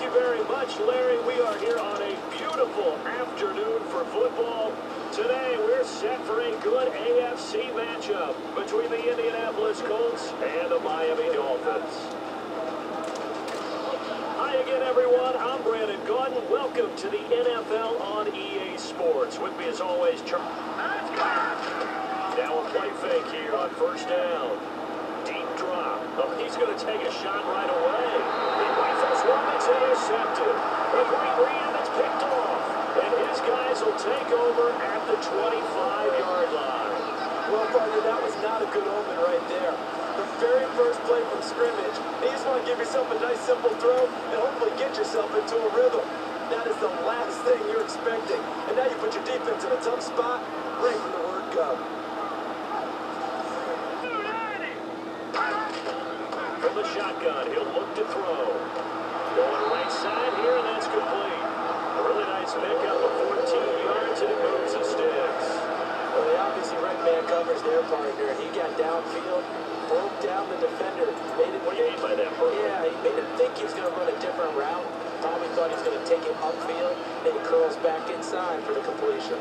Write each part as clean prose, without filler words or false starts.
you very much, Larry. We are here on a beautiful afternoon for football. Today, we're set for a good AFC matchup between the Indianapolis Colts and the Miami Dolphins. Hi again, everyone. I'm Brandon Gordon. Welcome to the NFL on EA Sports. With me, as always, Charles. Now a play fake here on first down. Deep drop. Oh, he's going to take a shot right away. He rifles one that's intercepted. A great read, and it's picked off. And his guys will take over at the 25-yard line. Well, partner, that was not a good omen right there. The very first play from scrimmage, you just want to give yourself a nice, simple throw and hopefully get yourself into a rhythm. That is the last thing you're expecting. And now you put your defense in a tough spot right from the word go. From the shotgun, he'll look to throw. Going right side here, and that's complete. A really nice pickup of 14 yards, and it moves the sticks. Well, they obviously right man covers their partner. He got downfield, broke down the defender. What do you mean by that, bro? Yeah, he made him think he was going to run a different route. Probably thought he was going to take it upfield, and he curls back inside for the completion.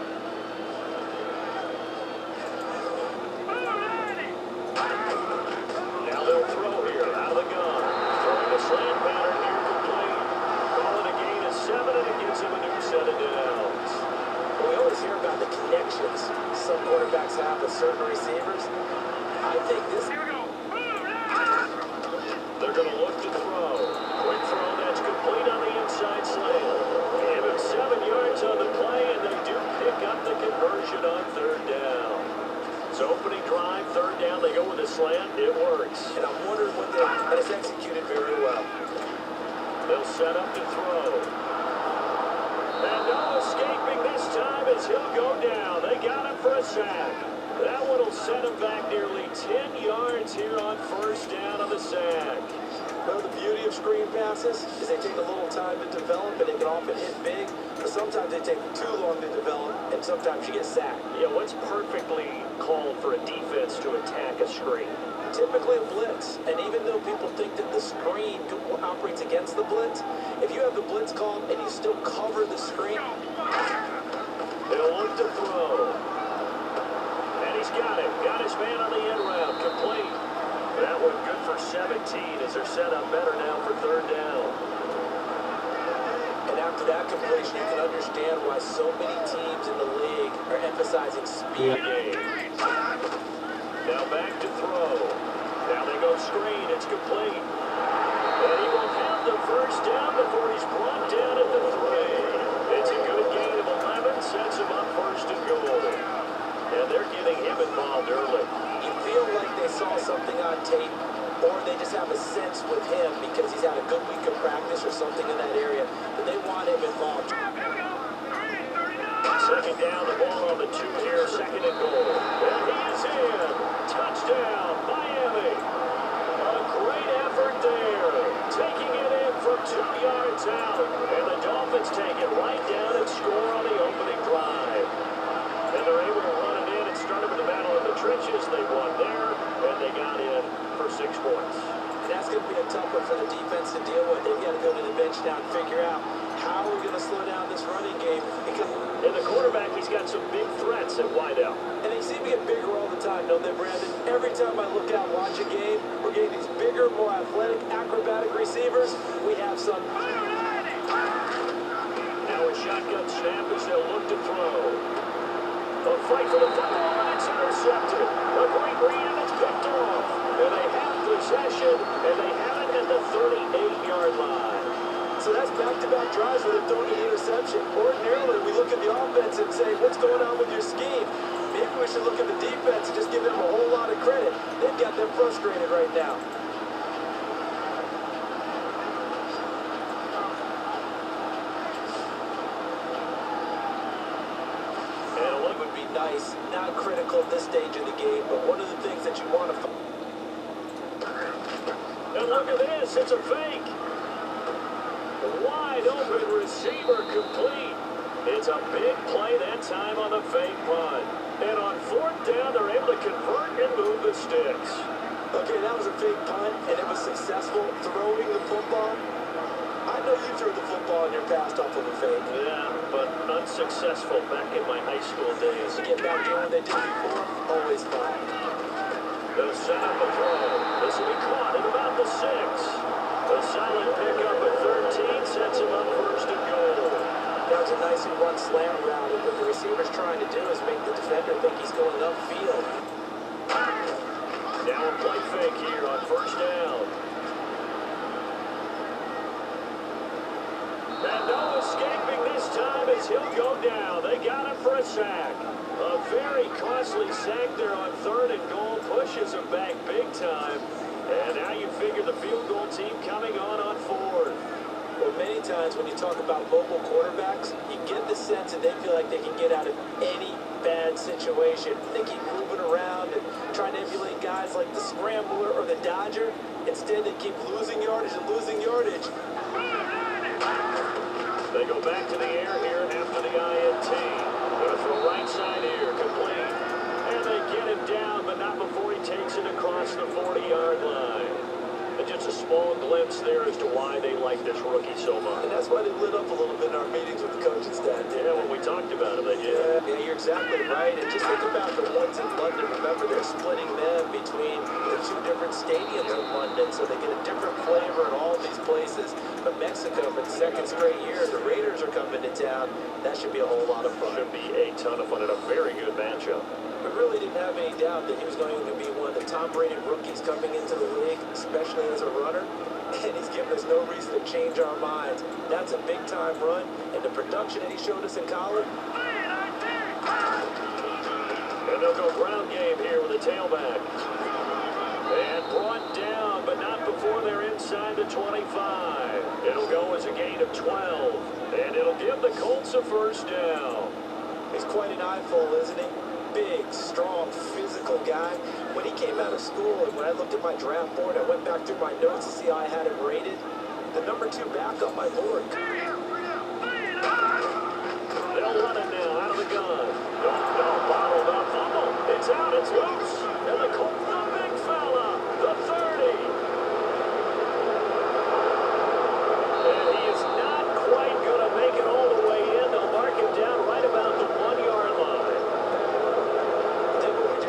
Now they'll throw here out of the gun. Throwing a slant pattern here complete. Calling a gain of 7, and it gives him a new set of downs. We always hear about the connections some quarterbacks have with certain receivers. I think this... They're going to look to throw. Quick throw that's complete on the inside slant. Give him 7 yards on the play, and they do pick up the conversion on third down. So opening drive, third down, they go with a slant. It works. And I'm wondering what that is executed very well. They'll set up to throw. And no escaping this time as he'll go down. They got him for a sack. That one will set him back nearly 10 yards here on first down of the sack. Well, the beauty of screen passes is they take a little time to develop, and they can often hit big, but sometimes they take too long to develop, and sometimes you get sacked. Yeah, what's perfectly called for a defense to attack a screen? Typically a blitz, and even though people think that the screen operates against the blitz, if you have the blitz called and you still cover the screen... They'll look to throw. And he's got it. Got his man on the end route. Complete. That one good for 17 as they're set up better now for third down. And after that completion, you can understand why so many teams in the league are emphasizing speed. Now back to throw. Now they go screen. It's complete. And he will have the first down before he's brought down at the 3. It's a good gain of 11. Sets him up first and goal. And they're getting him involved early. You feel like they saw something on tape, or they just have a sense with him because he's had a good week of practice or something in that area, that they want him involved. Second down, the ball on the 2 here, second and goal. And he is in. Touchdown, Miami. A great effort there. Taking it in from 2 yards out. And the Dolphins take it right down and score on the opening drive. And they're able to run it in and start with the battle in the trenches. They won there, and they got in for 6 points. And that's going to be a tough one for the defense to deal with. They've got to go to the bench now and figure out how we're going to slow down this running game. And the quarterback, he's got some big threats at wideout. And they seem to get bigger all the time, don't they, Brandon? Every time I look out and watch a game, we're getting these bigger, more athletic, acrobatic receivers. We have some. Now a shotgun snap as they'll look to throw. A fight for the football, and it's intercepted. A great read, and it's picked off. And they have possession, and they have it at the 38-yard line. So that's back-to-back drives where they're throwing an interception. Ordinarily, we look at the offense and say, what's going on with your scheme? Maybe we should look at the defense and just give them a whole lot of credit. They've got them frustrated right now. And it would be nice, not critical at this stage of the game, but one of the things that you want to... And look at this, it's a fake. Wide open receiver complete. It's a big play that time on the fake punt. And on fourth down, they're able to convert and move the sticks. Okay, that was a fake punt, and it was successful throwing the football. I know you threw the calling your past off of a fake. Yeah, but unsuccessful back in my high school days. To get back doing what they did before, always fun. They'll set up a throw. This will be caught at about the 6. A solid pickup at 13 sets him up first and goal. That was a nicely run slam around, and what the receiver's trying to do is make the defender think he's going upfield. Now a play fake here on first down. And no escaping this time as he'll go down. They got him for a sack. A very costly sack there on 3rd and goal. Pushes him back big time. And now you figure the field goal team coming on 4th. Well, many times when you talk about mobile quarterbacks, you get the sense that they feel like they can get out of any bad situation. They keep moving around and trying to emulate guys like the Scrambler or the Dodger. Instead, they keep losing yardage and losing yardage. They go back to the air here after the INT. Going to throw right side here, complete. And they get him down, but not before he takes it across the 40-yard line. And just a small glimpse there as to why they like this rookie so much. And that's why they lit up a little bit in our meetings with the coaching staff. Yeah, when we talked about him, they did. Yeah, you're exactly right. And just think about the ones in London. Remember, they're splitting them between the 2 different stadiums in London, so they get a different flavor in all these places. But Mexico, for the 2nd straight year, the Raiders are coming to town. That should be a whole lot of fun. Should be a ton of fun and a very good matchup. We really didn't have any doubt that he was going to be one of the top-rated rookies coming into the league, especially as a runner. And he's given us no reason to change our minds. That's a big-time run, and the production that he showed us in college. And they'll go ground game here with a tailback. And brought down, but not before they're inside the 25. It'll go as a gain of 12. And it'll give the Colts a first down. He's quite an eyeful, isn't he? Big, strong, physical guy. When he came out of school and when I looked at my draft board, I went back through my notes to see how I had him rated. The number 2 back on my board. They'll run it now out of the gun. No, bottled up. Fumble. It's out. It's loose. And the Colts, the big fella, the 30. And he is not quite going to make it all the way in. They'll mark him down right about the 1-yard line.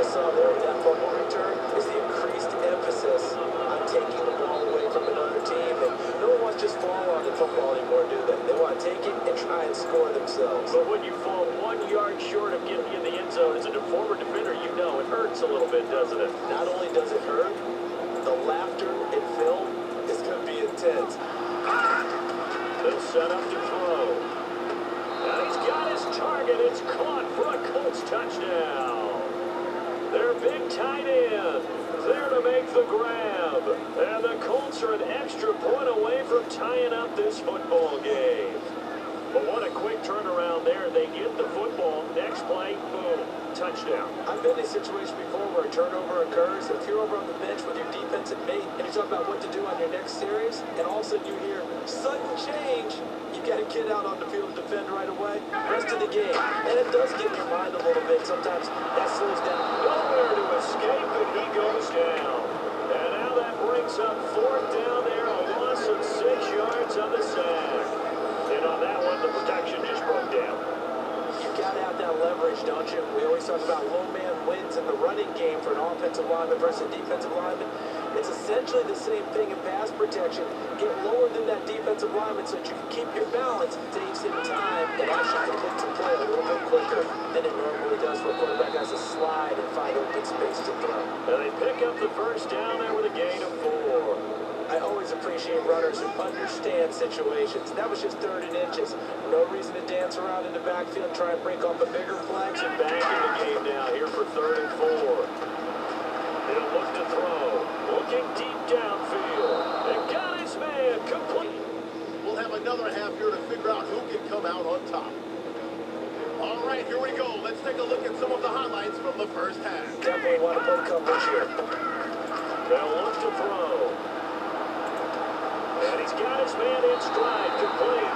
Saw there with that fumble return is the increased emphasis on taking the ball away from another team. And no one wants just fall on the football anymore, do they? They want to take it and try and score themselves. But when you fall 1 yard short of getting in the end zone as a former defender, you know it hurts a little bit, doesn't it? Not only does it hurt, the laughter in film is going to be intense. They'll set up to throw. And he's got his target. It's caught for a Colts touchdown. Their big tight end there to make the grab. And the Colts are an extra point away from tying up this football game. But what a quick turnaround there. They get the football. Next play, boom, touchdown. I've been in a situation before where a turnover occurs. If you're over on the bench with your defensive mate and you talk about what to do on your next series, and all of a sudden you hear sudden change, you got a kid out on the field to defend right away. Rest of the game. And it does get in your mind a little bit. Sometimes that slows down. Nowhere to escape, and he goes down. And now that brings up 4th down there, a loss of 6 yards on the sack. And on that one, the protection just broke down. You got to have that leverage, don't you? We always talk about low man wins in the running game for an offensive lineman versus a defensive lineman. It's essentially the same thing in pass protection. Get lower than that defensive lineman so that you can keep your balance. It saves him time and actually completes a play a little bit quicker than it normally does for a quarterback has to slide and find open space to throw. And they pick up the first down there with a gain of 4. I always appreciate runners who understand situations. That was just 3rd and inches. No reason to dance around in the backfield, try and break off a bigger play. And back in the game now here for 3rd and 4. He'll look to throw. Looking deep downfield. And got his man complete. We'll have another half here to figure out who can come out on top. All right, here we go. Let's take a look at some of the highlights from the first half. Definitely want to play coverage here. They'll look to throw. And he's got his man in stride, complete.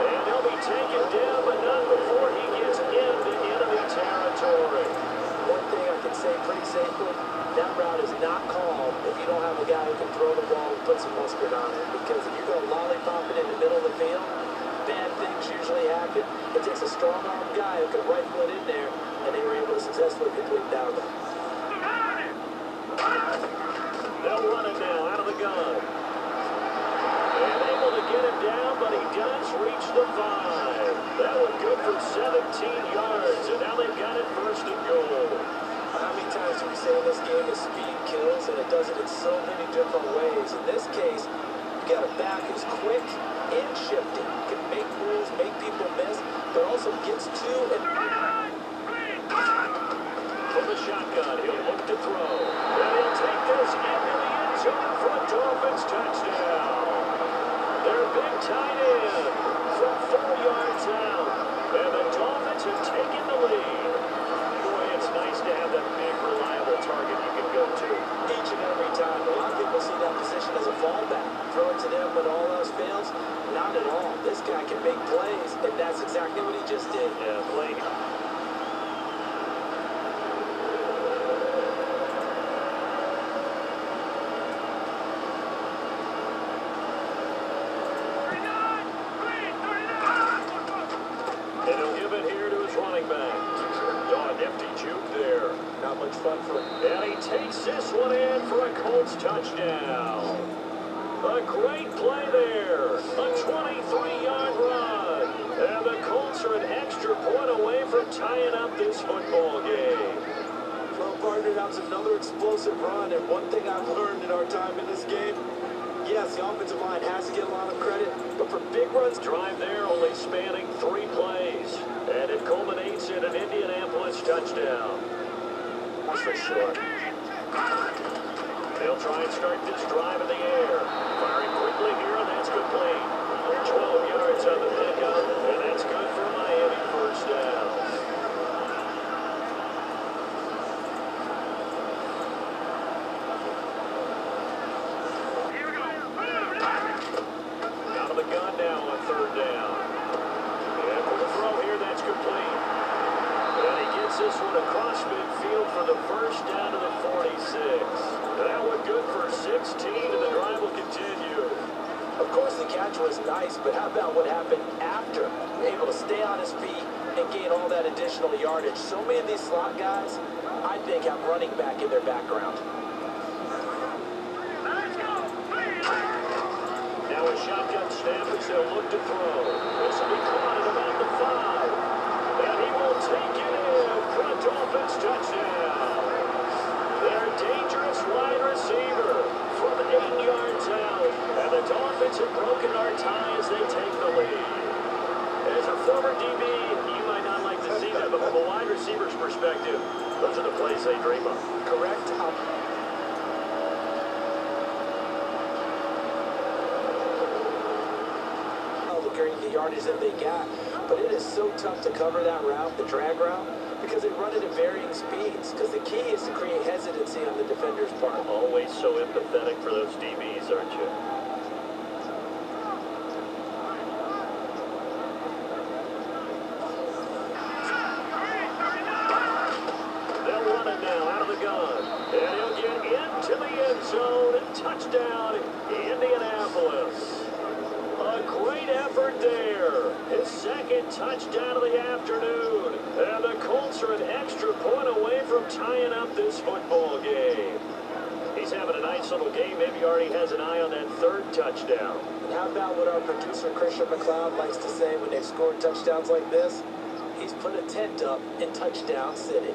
And he'll be taken down, but not before he gets into enemy territory. One thing I can say pretty safely, that route is not called if you don't have a guy who can throw the ball and put some mustard on it. Because if you go lollipop it in the middle of the field, bad things usually happen. It takes a strong-arm guy who can rifle it in there, and they were able to successfully complete that one. They'll run it now out of the gun. And able to get him down, but he does reach the 5. That one good for 17 yards, and now they've got it first and goal. How many times do we say in this game that speed kills, and it does it in so many different ways? In this case, you got a back who's quick and shifty, can make moves, make people miss, but also gets to and from the shotgun, he'll look to throw. And he'll take this into the end zone for a Dolphins touchdown. Their big tight end from 4 yards out. And the Dolphins have taken the lead. Boy, it's nice to have that big, reliable target you can go to. each and every time. A lot of people see that position as a fallback. Throw it to them when all else fails. Not at all. This guy can make plays, and that's exactly what he just did. Yeah, play. And he'll give it here to his running back. Oh, a nifty juke there. Not much fun for him. And he takes this one in for a Colts touchdown. A great play there. A 23-yard run. And the Colts are an extra point away from tying up this football game. Well, partner, that was another explosive run, and one thing I've learned in our time in this game, yes, the offensive line has to get a lot of credit, but for big runs, Drive there only spanning 3 plays. And it culminates in an Indianapolis touchdown. that's for sure. They'll try and start this drive in the air. Firing quickly here, and that's complete. 12 yards on the pickup, and that's good for Miami first down. Out of the gun now on 3rd down. And for the throw here, that's complete. And he gets this one across midfield for the first down to the 46. That one good for 16, and the drive will continue. Of course, the catch was nice, but how about what happened after? Able to stay on his feet and gain all that additional yardage. So many of these slot guys, I think, have running back in their background. Now a shotgun snap as they'll look to throw. This will be caught at about the 5. And he will take it in for a Dolphins touchdown. Their dangerous wide receiver from 8 yards out. And the Dolphins have broken our tie as they take the lead. As a former DB, you might not like to see that, but from a wide receiver's perspective, those are the plays they dream of. Correct? The yardage that they got, but it is so tough to cover that route, the drag route, because they run it at varying speeds, because the key is to create hesitancy on the defender's part. Always so empathetic for those DBs, aren't you? They'll run it now out of the gun. And he'll get into the end zone and touchdown Indianapolis. A great effort there. His 2nd touchdown of the afternoon. And the Colts are an extra point away from tying up this football game. He's having a nice little game. Maybe already has an eye on that 3rd touchdown. And how about what our producer Christian McLeod likes to say when they've scored touchdowns like this? He's put a tent up in Touchdown City.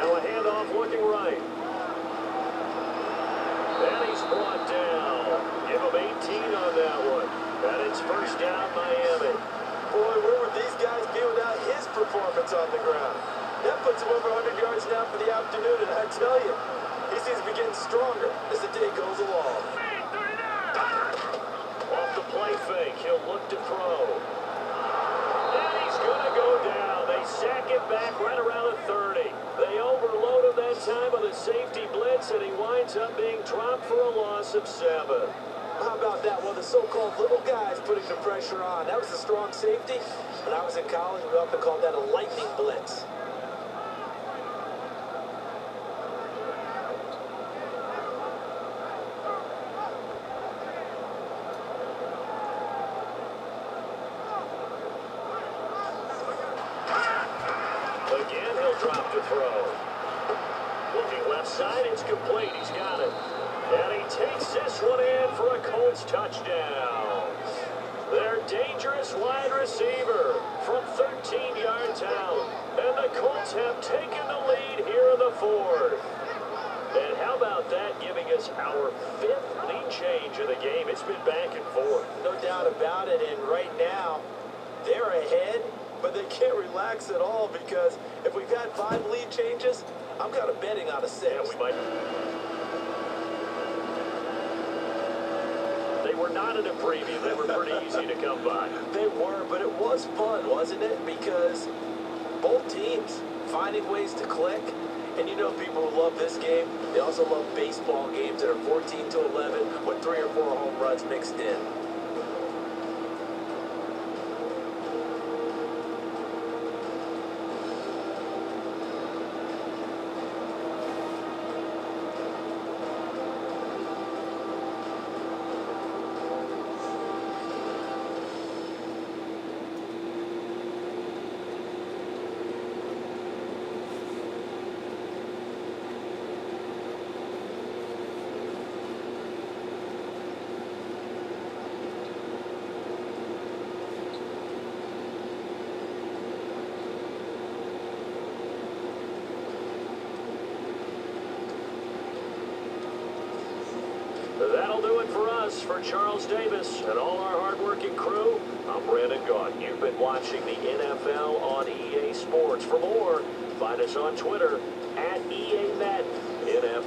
Now a handoff looking right. And he's brought down. Give him 18 on that one. And it's first down Miami. Boy, where would these guys be without his performance on the ground? That puts him over 100 yards now for the afternoon, and I tell you, he seems to be getting stronger as the day goes along. Off the play fake, he'll look to throw. And he's going to go down. They sack it back right around the 30. They overload him that time with a safety blitz, and he winds up being dropped for a loss of 7. How about that? Well, the so-called little guys putting the pressure on. That was a strong safety. When I was in college, we often called that a lightning blitz. Again, he'll drop to throw. Looking left side, it's complete. He's got it. And he takes this one in for a Colts touchdown. Their dangerous wide receiver from 13 yards out. And the Colts have taken the lead here in the fourth. And how about that, giving us our fifth lead change of the game? It's been back and forth. No doubt about it. And right now, they're ahead, but they can't relax at all because if we've had 5 lead changes, I'm kind of betting on a 6. Yeah, we might. They were not in a preview. They were pretty easy to come by. They were, but it was fun, wasn't it? Because both teams finding ways to click. And you know people who love this game, they also love baseball games that are 14-11 with 3 or 4 home runs mixed in. That'll do it for us. For Charles Davis and all our hardworking crew, I'm Brandon Gaudin. You've been watching the NFL on EA Sports. For more, find us on Twitter @EA Madden NFL.